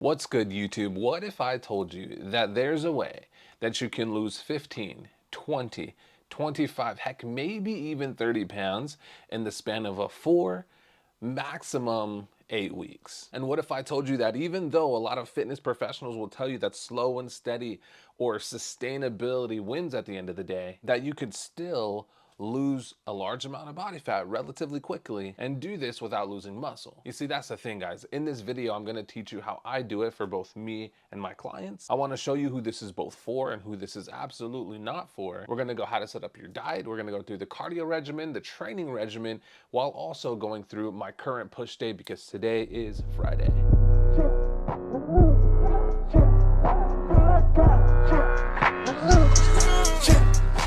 What's good, YouTube? What if I told you that there's a way that you can lose 15, 20, 25, heck, maybe even 30 pounds in the span of a 4, maximum 8 weeks? And what if I told you that even though a lot of fitness professionals will tell you that slow and steady or sustainability wins at the end of the day, that you could still lose a large amount of body fat relatively quickly and do this without losing muscle? You see, that's the thing, guys. In this video, I'm going to teach you how I do it for both me and my clients. I want to show you who this is both for and who this is absolutely not for. We're going to go how to set up your diet. We're going to go through the cardio regimen, the training regimen, while also going through my current push day because today is Friday.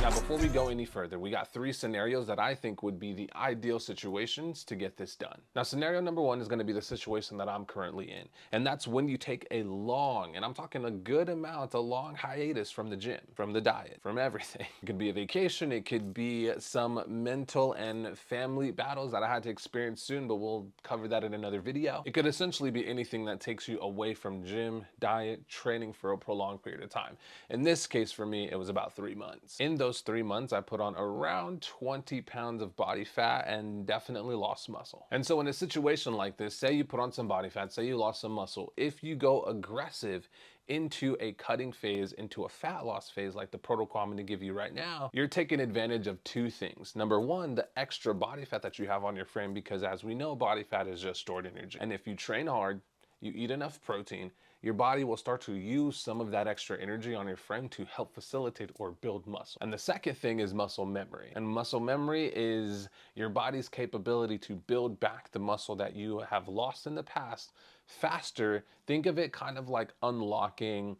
Now, before we go any further, we got 3 scenarios that I think would be the ideal situations to get this done. Now, scenario number 1 is going to be the situation that I'm currently in. And that's when you take a long, and I'm talking a good amount, a long hiatus from the gym, from the diet, from everything. It could be a vacation. It could be some mental and family battles that I had to experience soon, but we'll cover that in another video. It could essentially be anything that takes you away from gym, diet, training for a prolonged period of time. In this case, for me, it was about 3 months. In those 3 months, I put on around 20 pounds of body fat and definitely lost muscle. And so in a situation like this, say you put on some body fat, say you lost some muscle, if you go aggressive into a cutting phase, into a fat loss phase, like the protocol I'm gonna give you right now, you're taking advantage of 2 things. Number 1, the extra body fat that you have on your frame, because as we know, body fat is just stored energy. And if you train hard, you eat enough protein, your body will start to use some of that extra energy on your frame to help facilitate or build muscle. And the second thing is muscle memory. And muscle memory is your body's capability to build back the muscle that you have lost in the past faster. Think of it kind of like unlocking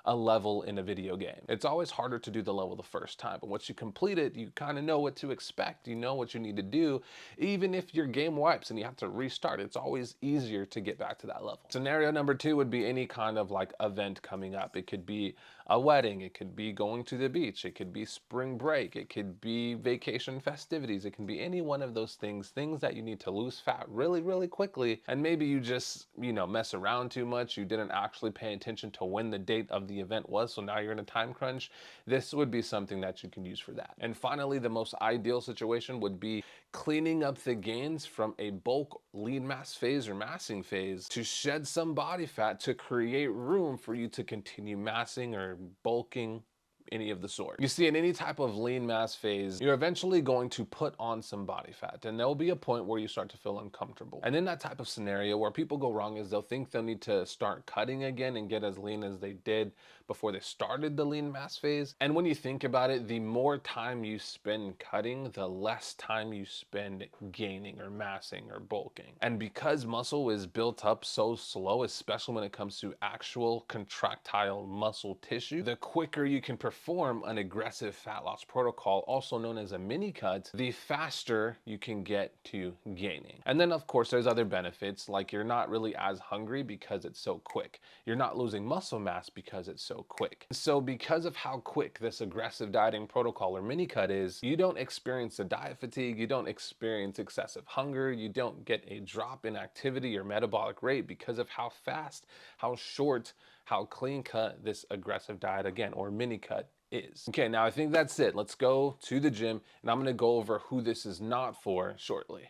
a level in a video game. It's always harder to do the level the first time, but once you complete it, you kind of know what to expect. You know what you need to do. Even if your game wipes and you have to restart, it's always easier to get back to that level. Scenario number 2 would be any kind of like event coming up. It could be a wedding, it could be going to the beach, it could be spring break, it could be vacation festivities, it can be any one of those things that you need to lose fat really, really quickly. And maybe you just, mess around too much. You didn't actually pay attention to when the date of the event was, so now you're in a time crunch. This would be something that you can use for that. And finally, the most ideal situation would be cleaning up the gains from a bulk lean mass phase or massing phase to shed some body fat to create room for you to continue massing or bulking, any of the sort. You see, in any type of lean mass phase, you're eventually going to put on some body fat, and there'll be a point where you start to feel uncomfortable. And in that type of scenario, where people go wrong is they'll think they'll need to start cutting again and get as lean as they did before they started the lean mass phase. And when you think about it, the more time you spend cutting, the less time you spend gaining or massing or bulking. And because muscle is built up so slow, especially when it comes to actual contractile muscle tissue, the quicker you can perform an aggressive fat loss protocol, also known as a mini cut, the faster you can get to gaining. And then of course there's other benefits, like you're not really as hungry because it's so quick. You're not losing muscle mass because it's so quick. So because of how quick this aggressive dieting protocol or mini cut is, you don't experience the diet fatigue, you don't experience excessive hunger, you don't get a drop in activity or metabolic rate because of how fast, how short, how clean cut this aggressive diet, again, or mini cut, is. Okay, now I think that's it. Let's go to the gym and I'm gonna go over who this is not for shortly.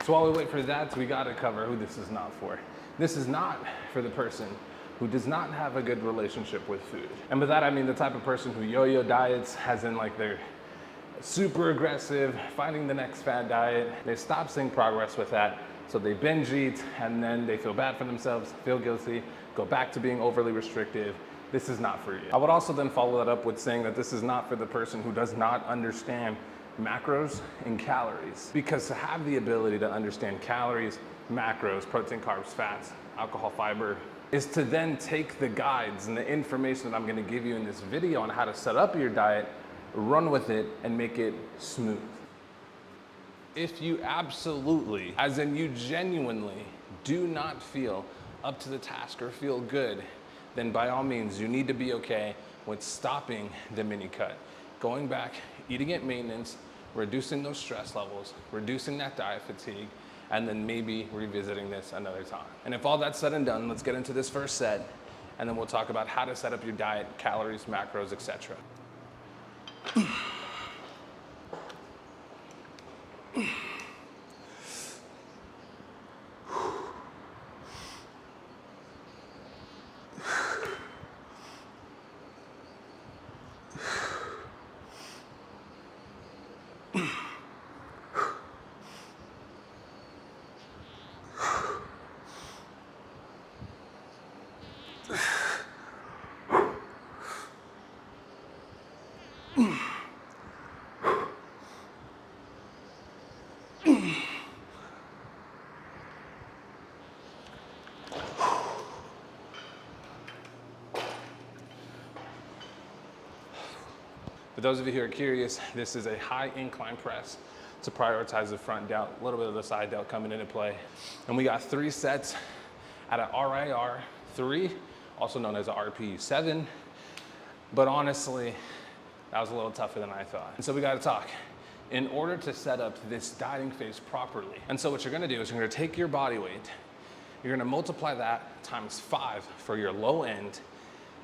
So while we wait for that, we gotta cover who this is not for. This is not for the person who does not have a good relationship with food. And by that I mean the type of person who yo-yo diets, as in like they're super aggressive, finding the next fad diet. They stop seeing progress with that, so they binge eat and then they feel bad for themselves, feel guilty, go back to being overly restrictive. This is not for you. I would also then follow that up with saying that this is not for the person who does not understand macros and calories. Because to have the ability to understand calories, macros, protein, carbs, fats, alcohol, fiber, is to then take the guides and the information that I'm gonna give you in this video on how to set up your diet run with it and make it smooth. If you absolutely, as in you genuinely, do not feel up to the task or feel good, then by all means, you need to be okay with stopping the mini cut, going back, eating at maintenance, reducing those stress levels, reducing that diet fatigue, and then maybe revisiting this another time. And if all that's said and done, let's get into this first set, and then we'll talk about how to set up your diet, calories, macros, etc. For those of you who are curious, this is a high incline press to prioritize the front delt, a little bit of the side delt coming into play. And we got 3 sets at an RIR 3, also known as a RPE 7. But honestly, that was a little tougher than I thought. And so we gotta talk. In order to set up this dieting phase properly, and so what you're gonna do is you're gonna take your body weight, you're gonna multiply that times 5 for your low end,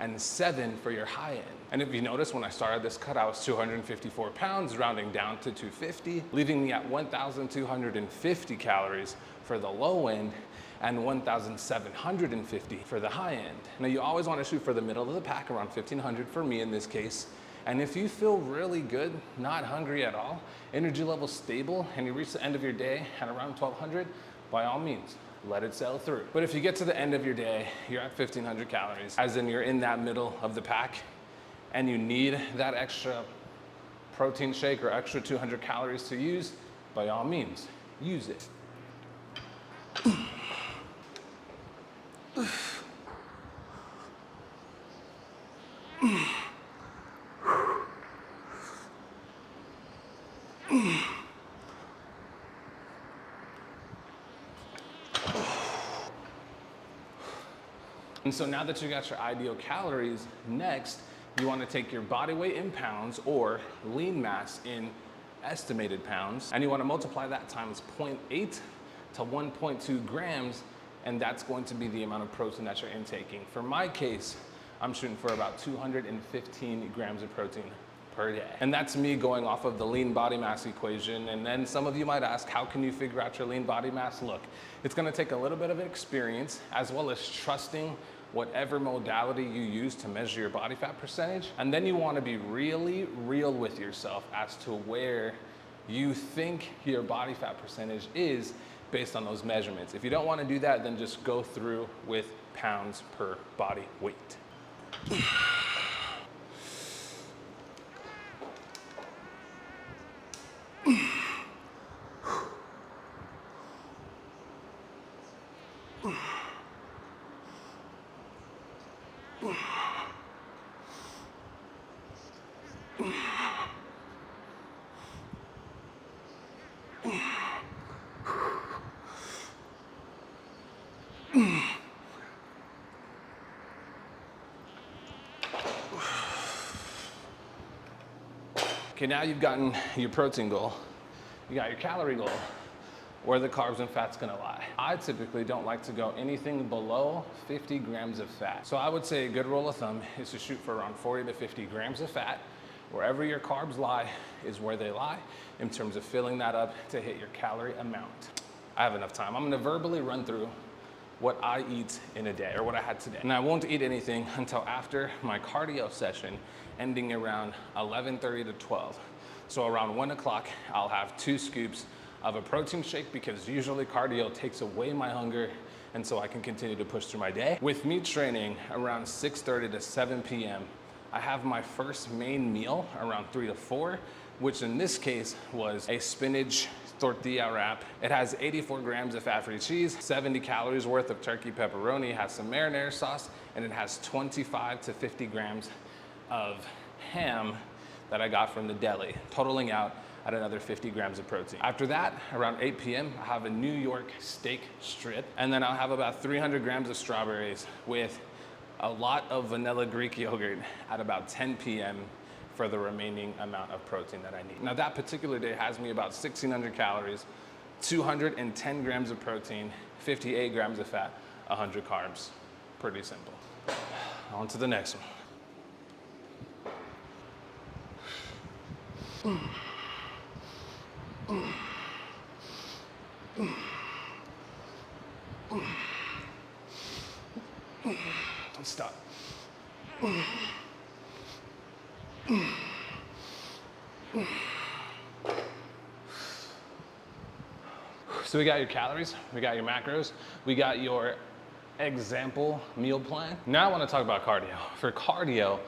and 7 for your high end. And if you notice, when I started this cut, I was 254 pounds, rounding down to 250, leaving me at 1,250 calories for the low end and 1,750 for the high end. Now you always wanna shoot for the middle of the pack, around 1,500 for me in this case. And if you feel really good, not hungry at all, energy level stable, and you reach the end of your day at around 1,200, by all means, let it sail through. But if you get to the end of your day, you're at 1,500 calories, as in you're in that middle of the pack, and you need that extra protein shake or extra 200 calories to use, by all means, use it. And so now that you got your ideal calories, next, you want to take your body weight in pounds or lean mass in estimated pounds, and you want to multiply that times 0.8 to 1.2 grams, and that's going to be the amount of protein that you're intaking. For my case, I'm shooting for about 215 grams of protein per day. And that's me going off of the lean body mass equation. And then some of you might ask, how can you figure out your lean body mass? Look, it's gonna take a little bit of experience as well as trusting whatever modality you use to measure your body fat percentage. And then you wanna be really real with yourself as to where you think your body fat percentage is based on those measurements. If you don't wanna do that, then just go through with pounds per body weight. Okay, now you've gotten your protein goal, you got your calorie goal, where the carbs and fat's gonna lie. I typically don't like to go anything below 50 grams of fat. So I would say a good rule of thumb is to shoot for around 40 to 50 grams of fat. Wherever your carbs lie is where they lie in terms of filling that up to hit your calorie amount. I have enough time. I'm gonna verbally run through what I eat in a day, or what I had today. And I won't eat anything until after my cardio session, ending around 11:30 to 12. So around 1 o'clock, I'll have 2 scoops of a protein shake, because usually cardio takes away my hunger, and so I can continue to push through my day. With me training around 6:30 to 7 p.m., I have my first main meal around 3 to 4, which in this case was a spinach tortilla wrap. It has 84 grams of fat-free cheese, 70 calories worth of turkey pepperoni, has some marinara sauce, and it has 25 to 50 grams of ham that I got from the deli, totaling out at another 50 grams of protein. After that, around 8 p.m., I have a New York steak strip, and then I'll have about 300 grams of strawberries with a lot of vanilla Greek yogurt at about 10 p.m. for the remaining amount of protein that I need. Now that particular day has me about 1,600 calories, 210 grams of protein, 58 grams of fat, 100 carbs. Pretty simple. On to the next one. Don't stop. So we got your calories, we got your macros, we got your example meal plan. Now I want to talk about cardio. For cardio,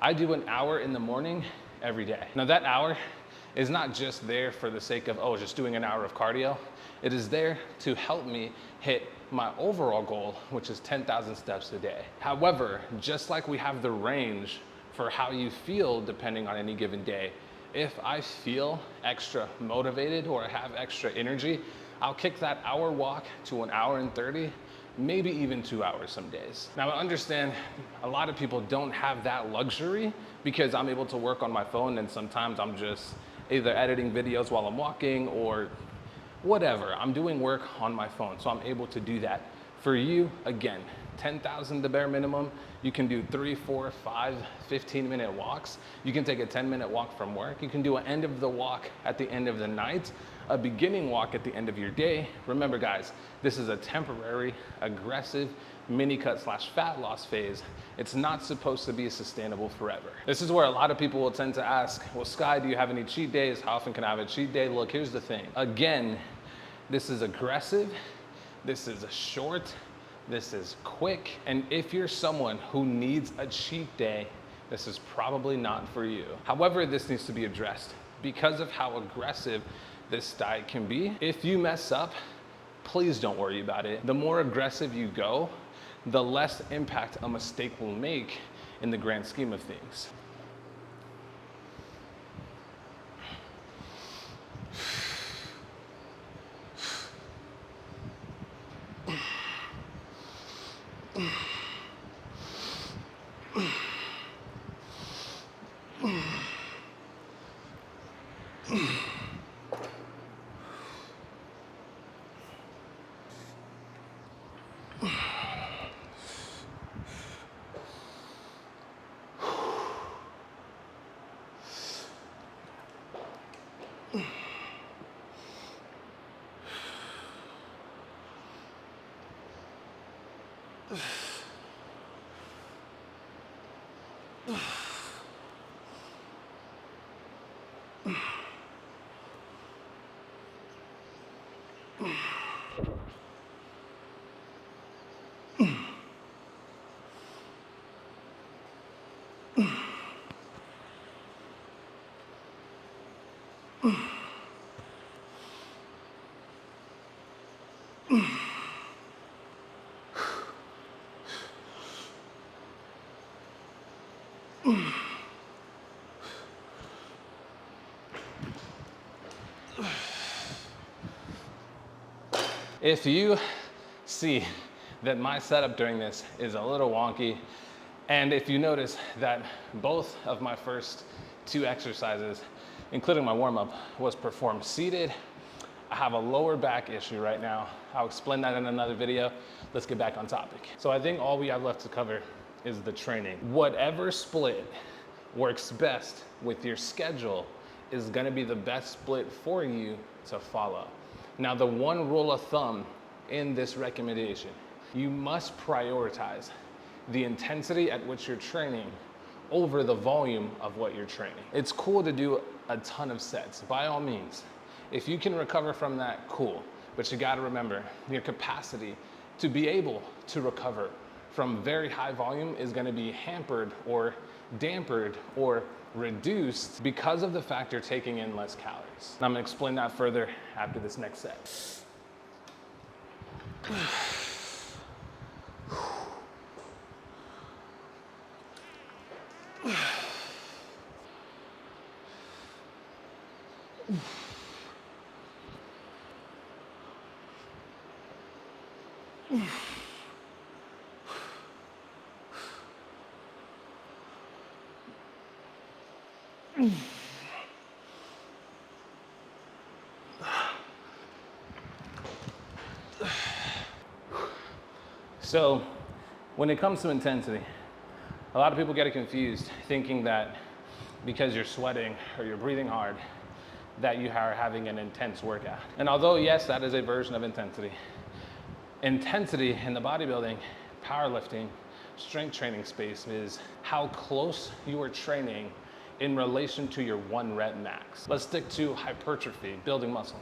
I do an hour in the morning every day. Now that hour is not just there for the sake of, oh, just doing an hour of cardio. It is there to help me hit my overall goal, which is 10,000 steps a day. However, just like we have the range for how you feel depending on any given day, if I feel extra motivated or I have extra energy, I'll kick that hour walk to an hour and 30, maybe even 2 hours some days. Now I understand a lot of people don't have that luxury because I'm able to work on my phone and sometimes I'm just either editing videos while I'm walking or whatever. I'm doing work on my phone, so I'm able to do that. For you, again, 10,000 the bare minimum. You can do 3, 4, 5, 15-minute walks. You can take a 10-minute walk from work. You can do an end of the walk at the end of the night, a beginning walk at the end of your day. Remember guys, this is a temporary, aggressive mini cut / fat loss phase. It's not supposed to be sustainable forever. This is where a lot of people will tend to ask, well, Sky, do you have any cheat days? How often can I have a cheat day? Look, here's the thing. Again, this is aggressive. This is a short. This is quick. And if you're someone who needs a cheat day, this is probably not for you. However, this needs to be addressed because of how aggressive this diet can be. If you mess up, please don't worry about it. The more aggressive you go, the less impact a mistake will make in the grand scheme of things. If you see that my setup during this is a little wonky, and if you notice that both of my first 2 exercises, including my warm-up, was performed seated, I have a lower back issue right now. I'll explain that in another video. Let's get back on topic. So I think all we have left to cover is the training. Whatever split works best with your schedule is gonna be the best split for you to follow. Now, the one rule of thumb in this recommendation, you must prioritize the intensity at which you're training over the volume of what you're training. It's cool to do a ton of sets, by all means. If you can recover from that, cool. But you gotta remember, your capacity to be able to recover from very high volume is gonna be hampered or dampered or reduced because of the fact you're taking in less calories. And I'm gonna explain that further after this next set. So when it comes to intensity, a lot of people get it confused thinking that because you're sweating or you're breathing hard, that you are having an intense workout. And although yes, that is a version of intensity, intensity in the bodybuilding, powerlifting, strength training space is how close you are training in relation to your 1 rep max. Let's stick to hypertrophy, building muscle.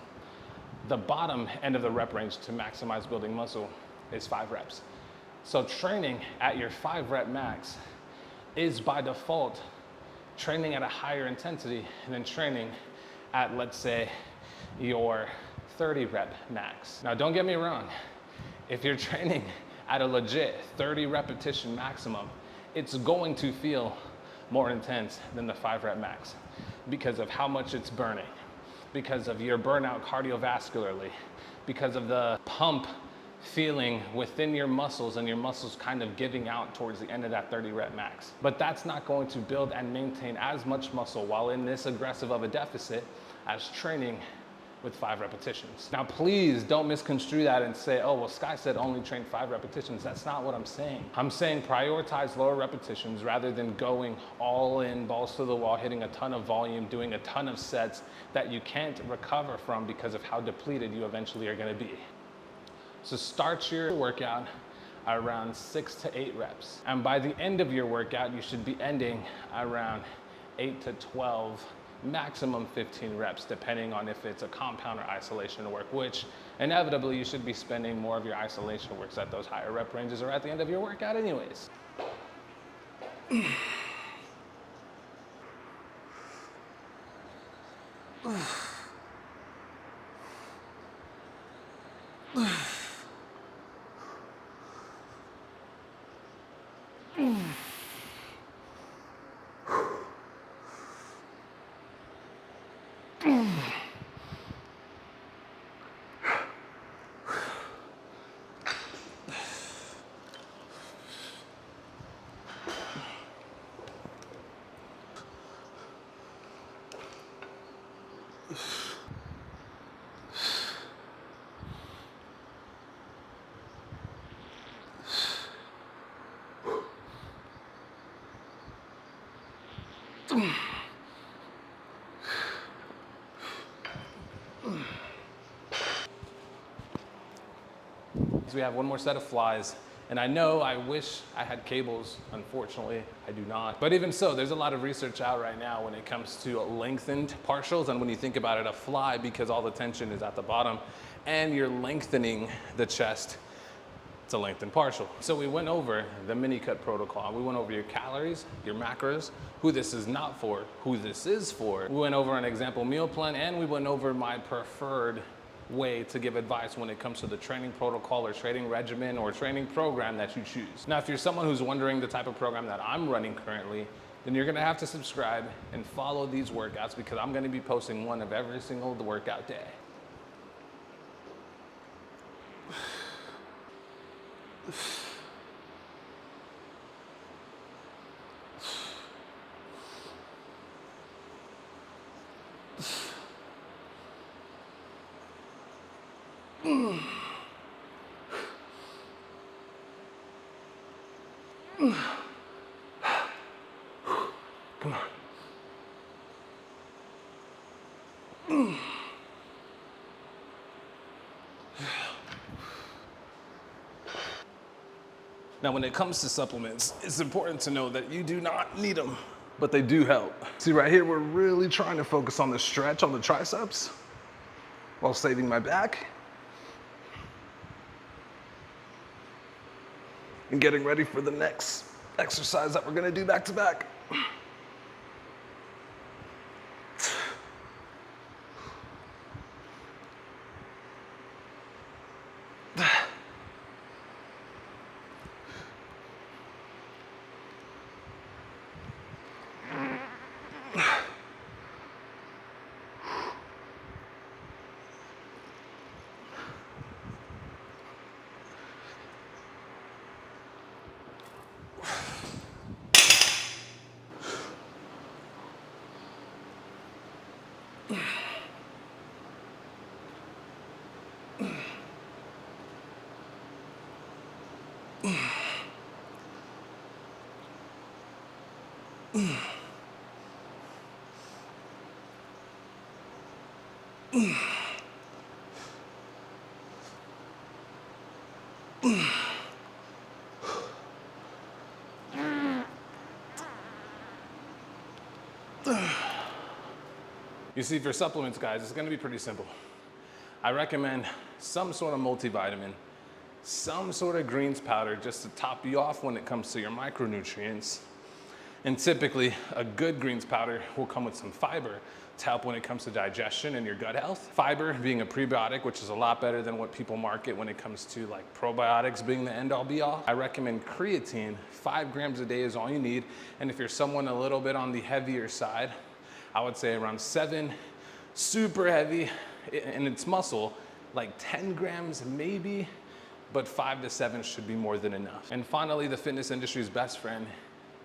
The bottom end of the rep range to maximize building muscle is 5 reps. So training at your 5 rep max is by default training at a higher intensity than training at, let's say, your 30 rep max. Now, don't get me wrong. If you're training at a legit 30 repetition maximum, it's going to feel more intense than the 5 rep max because of how much it's burning, because of your burnout cardiovascularly, because of the pump feeling within your muscles and your muscles kind of giving out towards the end of that 30 rep max. But that's not going to build and maintain as much muscle while in this aggressive of a deficit as training with 5 repetitions. Now, please don't misconstrue that and say, oh, well, Sky said only train 5 repetitions. That's not what I'm saying. I'm saying prioritize lower repetitions rather than going all in, balls to the wall, hitting a ton of volume, doing a ton of sets that you can't recover from because of how depleted you eventually are gonna be. So start your workout around 6 to 8 reps. And by the end of your workout, you should be ending around 8 to 12, maximum 15 reps, depending on if it's a compound or isolation work, which inevitably you should be spending more of your isolation works at those higher rep ranges or at the end of your workout anyways. So we have one more set of flies. And I know I wish I had cables. Unfortunately, I do not. But even so, there's a lot of research out right now when it comes to lengthened partials. And when you think about it, a fly, because all the tension is at the bottom and you're lengthening the chest, it's a lengthened partial. So we went over the mini cut protocol. We went over your calories, your macros, who this is not for, who this is for. We went over an example meal plan, and we went over my preferred way to give advice when it comes to the training protocol or training regimen or training program that you choose. Now, if you're someone who's wondering the type of program that I'm running currently, then you're gonna have to subscribe and follow these workouts because I'm gonna be posting one of every single workout day. Come on. Now, when it comes to supplements, it's important to know that you do not need them, but they do help. See right here, we're really trying to focus on the stretch on the triceps while saving my back and getting ready for the next exercise that we're gonna do back to back. You see, for supplements, guys, it's gonna be pretty simple. I recommend some sort of multivitamin, some sort of greens powder just to top you off when it comes to your micronutrients. And typically, a good greens powder will come with some fiber to help when it comes to digestion and your gut health. Fiber being a prebiotic, which is a lot better than what people market when it comes to like probiotics being the end all be all. I recommend creatine. 5 grams a day is all you need. And if you're someone a little bit on the heavier side, I would say around 7, super heavy, and it's muscle, like 10 grams maybe, but 5 to 7 should be more than enough. And finally, the fitness industry's best friend,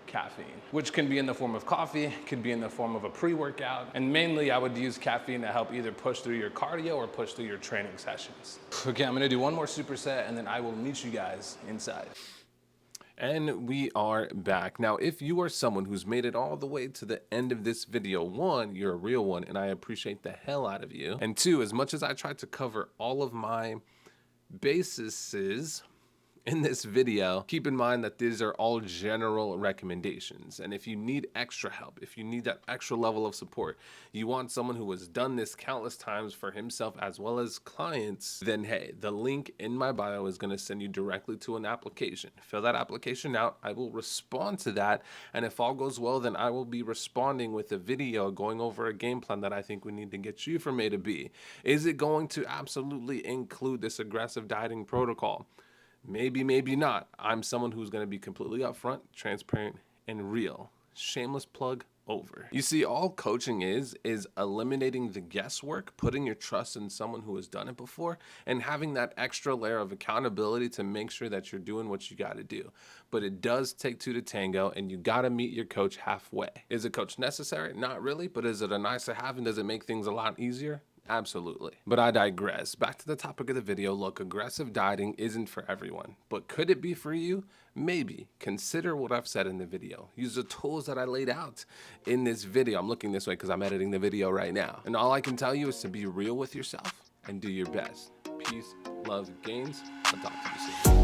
caffeine, which can be in the form of coffee, could be in the form of a pre-workout, and mainly I would use caffeine to help either push through your cardio or push through your training sessions. Okay, I'm gonna do one more superset and then I will meet you guys inside. And we are back. Now, if you are someone who's made it all the way to the end of this video, 1, you're a real one, and I appreciate the hell out of you. And 2, as much as I tried to cover all of my bases in this video, keep in mind that these are all general recommendations. And if you need extra help, if you need that extra level of support, you want someone who has done this countless times for himself as well as clients, then hey, the link in my bio is gonna send you directly to an application. Fill that application out, I will respond to that, and if all goes well, then I will be responding with a video going over a game plan that I think we need to get you from A to B. Is it going to absolutely include this aggressive dieting protocol? Maybe, maybe not. I'm someone who's going to be completely upfront, transparent, and real. Shameless plug over. You see, all coaching is eliminating the guesswork, putting your trust in someone who has done it before, and having that extra layer of accountability to make sure that you're doing what you got to do. But it does take 2 to tango, and you got to meet your coach halfway. Is a coach necessary? Not really, but is it a nice to have, and does it make things a lot easier? Absolutely. But I digress. Back to the topic of the video. Look, aggressive dieting isn't for everyone, but could it be for you? Maybe. Consider what I've said in the video. Use the tools that I laid out in this video. I'm looking this way because I'm editing the video right now. And all I can tell you is to be real with yourself and do your best. Peace, love, gains. I'll talk to you soon.